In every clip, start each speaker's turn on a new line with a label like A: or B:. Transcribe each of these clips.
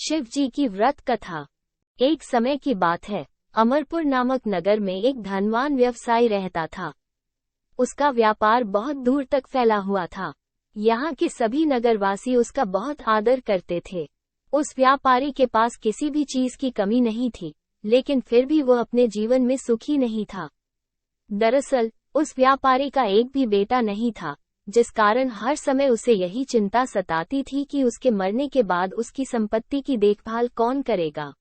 A: शिव जी की व्रत कथा। एक समय की बात है, अमरपुर नामक नगर में एक धनवान व्यवसायी रहता था। उसका व्यापार बहुत दूर तक फैला हुआ था। यहाँ के सभी नगरवासी उसका बहुत आदर करते थे। उस व्यापारी के पास किसी भी चीज की कमी नहीं थी, लेकिन फिर भी वो अपने जीवन में सुखी नहीं था। दरअसल उस व्यापारी का एक भी बेटा नहीं था, जिस कारण हर समय उसे यही चिंता सताती थी कि उसके मरने के बाद उसकी संपत्ति की देखभाल कौन करेगा।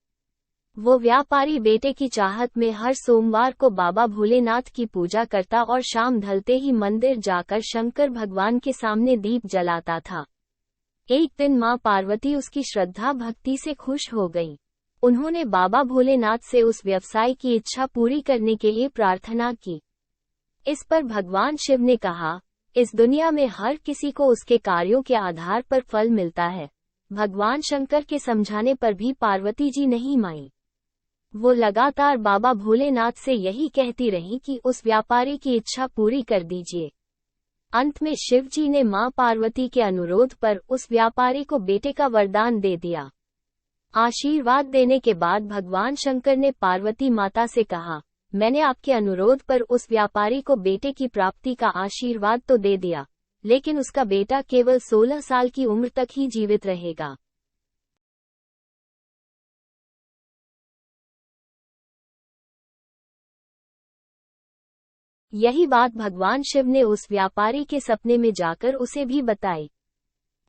A: वो व्यापारी बेटे की चाहत में हर सोमवार को बाबा भोलेनाथ की पूजा करता और शाम ढलते ही मंदिर जाकर शंकर भगवान के सामने दीप जलाता था। एक दिन मां पार्वती उसकी श्रद्धा भक्ति से खुश हो गईं। उन्होंने बाबा भोलेनाथ से उस व्यवसाय की इच्छा पूरी करने के लिए प्रार्थना की। इस पर भगवान शिव ने कहा, इस दुनिया में हर किसी को उसके कार्यों के आधार पर फल मिलता है। भगवान शंकर के समझाने पर भी पार्वती जी नहीं मानी। वो लगातार बाबा भोलेनाथ से यही कहती रही कि उस व्यापारी की इच्छा पूरी कर दीजिए। अंत में शिव जी ने मां पार्वती के अनुरोध पर उस व्यापारी को बेटे का वरदान दे दिया। आशीर्वाद देने के बाद भगवान शंकर ने पार्वती माता से कहा, मैंने आपके अनुरोध पर उस व्यापारी को बेटे की प्राप्ति का आशीर्वाद तो दे दिया, लेकिन उसका बेटा केवल 16 साल की उम्र तक ही जीवित रहेगा। यही बात भगवान शिव ने उस व्यापारी के सपने में जाकर उसे भी बताई।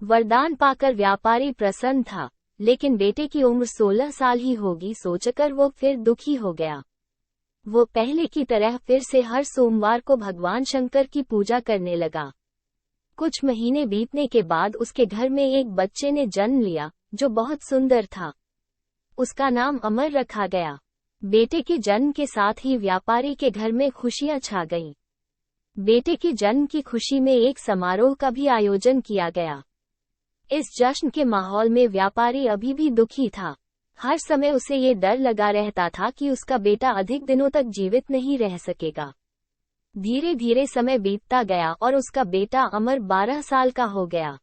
A: वरदान पाकर व्यापारी प्रसन्न था, लेकिन बेटे की उम्र 16 साल ही होगी सोचकर वो फिर दुखी हो गया। वो पहले की तरह फिर से हर सोमवार को भगवान शंकर की पूजा करने लगा। कुछ महीने बीतने के बाद उसके घर में एक बच्चे ने जन्म लिया, जो बहुत सुंदर था। उसका नाम अमर रखा गया। बेटे के जन्म के साथ ही व्यापारी के घर में खुशियां छा गईं। बेटे के जन्म की खुशी में एक समारोह का भी आयोजन किया गया। इस जश्न के माहौल में व्यापारी अभी भी दुखी था। हर समय उसे ये डर लगा रहता था कि उसका बेटा अधिक दिनों तक जीवित नहीं रह सकेगा। धीरे धीरे समय बीतता गया और उसका बेटा अमर 12 साल का हो गया।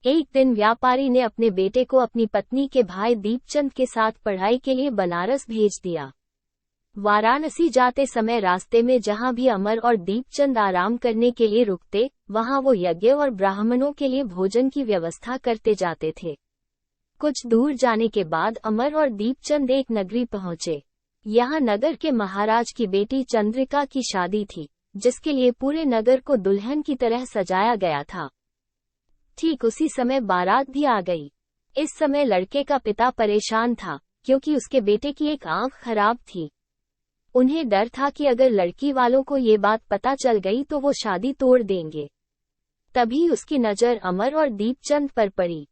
A: एक दिन व्यापारी ने अपने बेटे को अपनी पत्नी के भाई दीपचंद के साथ पढ़ाई के लिए बनारस भेज दिया। वाराणसी जाते समय रास्ते में जहां भी अमर और दीपचंद आराम करने के लिए रुकते, वहां वो यज्ञ और ब्राह्मणों के लिए भोजन की व्यवस्था करते जाते थे। कुछ दूर जाने के बाद अमर और दीपचंद एक नगरी पहुंचे। यहाँ नगर के महाराज की बेटी चंद्रिका की शादी थी, जिसके लिए पूरे नगर को दुल्हन की तरह सजाया गया था। ठीक उसी समय बारात भी आ गई। इस समय लड़के का पिता परेशान था, क्योंकि उसके बेटे की एक आंख खराब थी। उन्हें डर था कि अगर लड़की वालों को ये बात पता चल गई तो वो शादी तोड़ देंगे। तभी उसकी नजर अमर और दीपचंद पर पड़ी।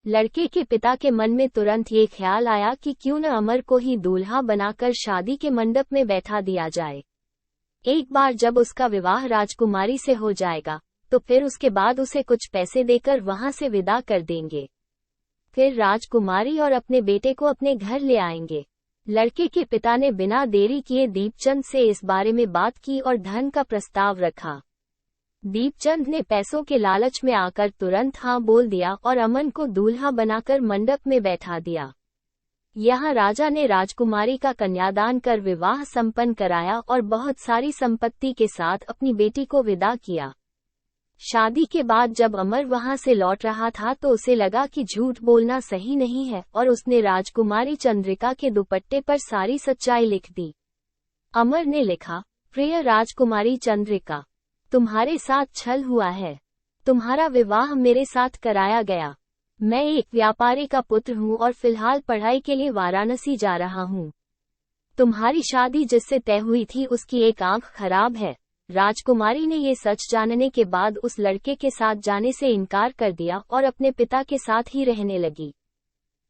A: लड़के के पिता के मन में तुरंत ये ख्याल आया कि क्यों न अमर को ही दूल्हा बनाकर शादी के मंडप में बैठा दिया जाए। एक बार जब उसका विवाह राजकुमारी से हो जाएगा, तो फिर उसके बाद उसे कुछ पैसे देकर वहां से विदा कर देंगे। फिर राजकुमारी और अपने बेटे को अपने घर ले आएंगे। लड़के के पिता ने बिना देरी किए दीपचंद से इस बारे में बात की और धन का प्रस्ताव रखा। दीपचंद ने पैसों के लालच में आकर तुरंत हाँ बोल दिया और अमन को दूल्हा बनाकर मंडप में बैठा दिया। यहाँ राजा ने राजकुमारी का कन्यादान कर विवाह संपन्न कराया और बहुत सारी संपत्ति के साथ अपनी बेटी को विदा किया। शादी के बाद जब अमर वहां से लौट रहा था तो उसे लगा कि झूठ बोलना सही नहीं है और उसने राजकुमारी चंद्रिका के दुपट्टे पर सारी सच्चाई लिख दी। अमर ने लिखा, प्रिय राजकुमारी चंद्रिका, तुम्हारे साथ छल हुआ है। तुम्हारा विवाह मेरे साथ कराया गया। मैं एक व्यापारी का पुत्र हूँ और फिलहाल पढ़ाई के लिए वाराणसी जा रहा हूँ। तुम्हारी शादी जिससे तय हुई थी उसकी एक आंख खराब है। राजकुमारी ने ये सच जानने के बाद उस लड़के के साथ जाने से इनकार कर दिया और अपने पिता के साथ ही रहने लगी।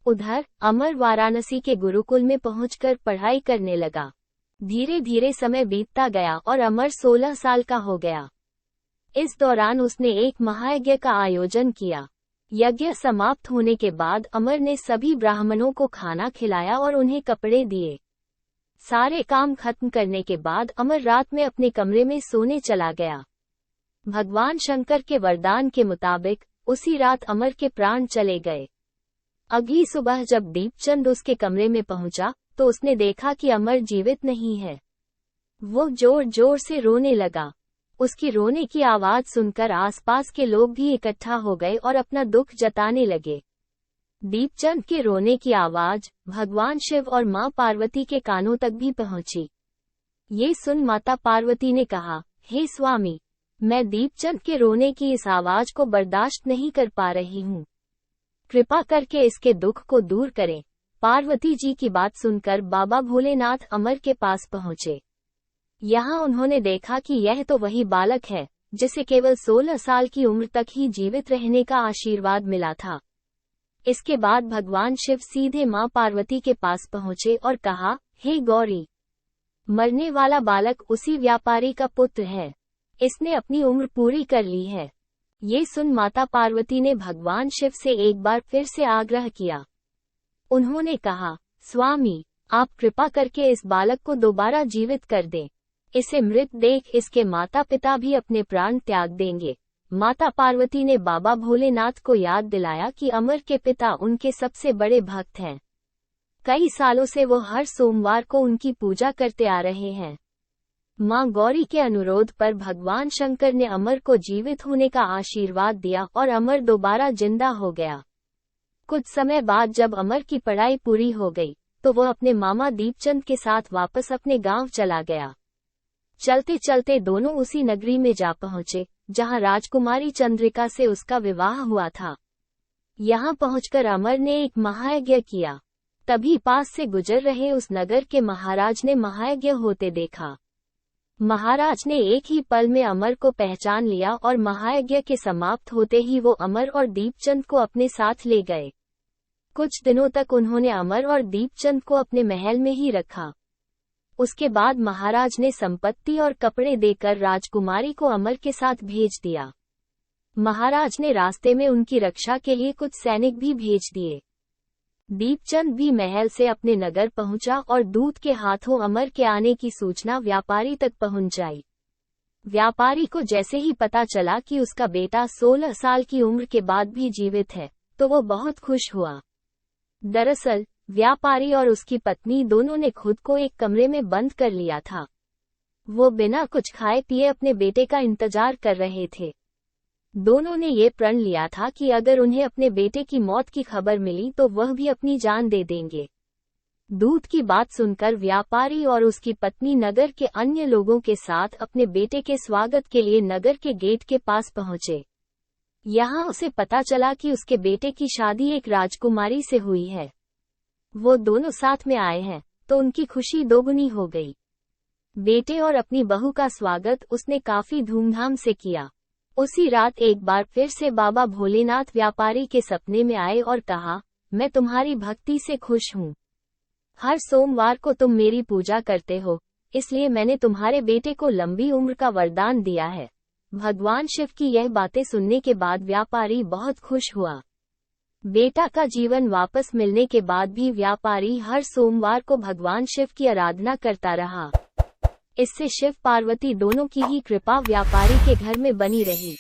A: उधर अमर वाराणसी के गुरुकुल में पहुंचकर पढ़ाई करने लगा। धीरे धीरे समय बीतता गया और अमर 16 साल का हो गया। इस दौरान उसने एक महायज्ञ का आयोजन किया। यज्ञ समाप्त होने के बाद अमर ने सभी ब्राह्मणों को खाना खिलाया और उन्हें कपड़े दिए। सारे काम खत्म करने के बाद अमर रात में अपने कमरे में सोने चला गया। भगवान शंकर के वरदान के मुताबिक उसी रात अमर के प्राण चले गए। अगली सुबह जब दीपचंद उसके कमरे में पहुंचा तो उसने देखा कि अमर जीवित नहीं है। वो जोर जोर से रोने लगा। उसकी रोने की आवाज सुनकर आसपास के लोग भी इकट्ठा हो गए और अपना दुख जताने लगे। दीपचंद के रोने की आवाज भगवान शिव और मां पार्वती के कानों तक भी पहुंची। ये सुन माता पार्वती ने कहा, हे स्वामी, मैं दीपचंद के रोने की इस आवाज को बर्दाश्त नहीं कर पा रही हूँ। कृपा करके इसके दुख को दूर करें। पार्वती जी की बात सुनकर बाबा भोलेनाथ अमर के पास पहुंचे। यहाँ उन्होंने देखा कि यह तो वही बालक है जिसे केवल 16 साल की उम्र तक ही जीवित रहने का आशीर्वाद मिला था। इसके बाद भगवान शिव सीधे मां पार्वती के पास पहुंचे और कहा, हे गौरी, मरने वाला बालक उसी व्यापारी का पुत्र है। इसने अपनी उम्र पूरी कर ली है। ये सुन माता पार्वती ने भगवान शिव से एक बार फिर से आग्रह किया। उन्होंने कहा, स्वामी, आप कृपा करके इस बालक को दोबारा जीवित कर दें। इसे मृत देख इसके माता पिता भी अपने प्राण त्याग देंगे। माता पार्वती ने बाबा भोलेनाथ को याद दिलाया कि अमर के पिता उनके सबसे बड़े भक्त हैं। कई सालों से वो हर सोमवार को उनकी पूजा करते आ रहे हैं। मां गौरी के अनुरोध पर भगवान शंकर ने अमर को जीवित होने का आशीर्वाद दिया और अमर दोबारा जिंदा हो गया। कुछ समय बाद जब अमर की पढ़ाई पूरी हो गई तो वो अपने मामा दीपचंद के साथ वापस अपने गांव चला गया। चलते चलते दोनों उसी नगरी में जा पहुंचे जहां राजकुमारी चंद्रिका से उसका विवाह हुआ था। यहां पहुंचकर अमर ने एक महायज्ञ किया। तभी पास से गुजर रहे उस नगर के महाराज ने महायज्ञ होते देखा। महाराज ने एक ही पल में अमर को पहचान लिया और महायज्ञ के समाप्त होते ही वो अमर और दीपचंद को अपने साथ ले गए। कुछ दिनों तक उन्होंने अमर और दीपचंद को अपने महल में ही रखा। उसके बाद महाराज ने संपत्ति और कपड़े देकर राजकुमारी को अमर के साथ भेज दिया। महाराज ने रास्ते में उनकी रक्षा के लिए कुछ सैनिक भी भेज दिए। दीपचंद भी महल से अपने नगर पहुंचा और दूत के हाथों अमर के आने की सूचना व्यापारी तक पहुंच जाई। व्यापारी को जैसे ही पता चला कि उसका बेटा 16 साल की उम्र के बाद भी जीवित है तो वो बहुत खुश हुआ। दरअसल व्यापारी और उसकी पत्नी दोनों ने खुद को एक कमरे में बंद कर लिया था। वो बिना कुछ खाए पिए अपने बेटे का इंतजार कर रहे थे। दोनों ने ये प्रण लिया था कि अगर उन्हें अपने बेटे की मौत की खबर मिली तो वह भी अपनी जान दे देंगे। दूत की बात सुनकर व्यापारी और उसकी पत्नी नगर के अन्य लोगों के साथ अपने बेटे के स्वागत के लिए नगर के गेट के पास पहुंचे। यहाँ उसे पता चला कि उसके बेटे की शादी एक राजकुमारी से हुई है। वो दोनों साथ में आए हैं तो उनकी खुशी दोगुनी हो गई। बेटे और अपनी बहू का स्वागत उसने काफी धूमधाम से किया। उसी रात एक बार फिर से बाबा भोलेनाथ व्यापारी के सपने में आए और कहा, मैं तुम्हारी भक्ति से खुश हूँ। हर सोमवार को तुम मेरी पूजा करते हो, इसलिए मैंने तुम्हारे बेटे को लंबी उम्र का वरदान दिया है। भगवान शिव की यह बातें सुनने के बाद व्यापारी बहुत खुश हुआ। बेटा का जीवन वापस मिलने के बाद भी व्यापारी हर सोमवार को भगवान शिव की आराधना करता रहा। इससे शिव पार्वती दोनों की ही कृपा व्यापारी के घर में बनी रही।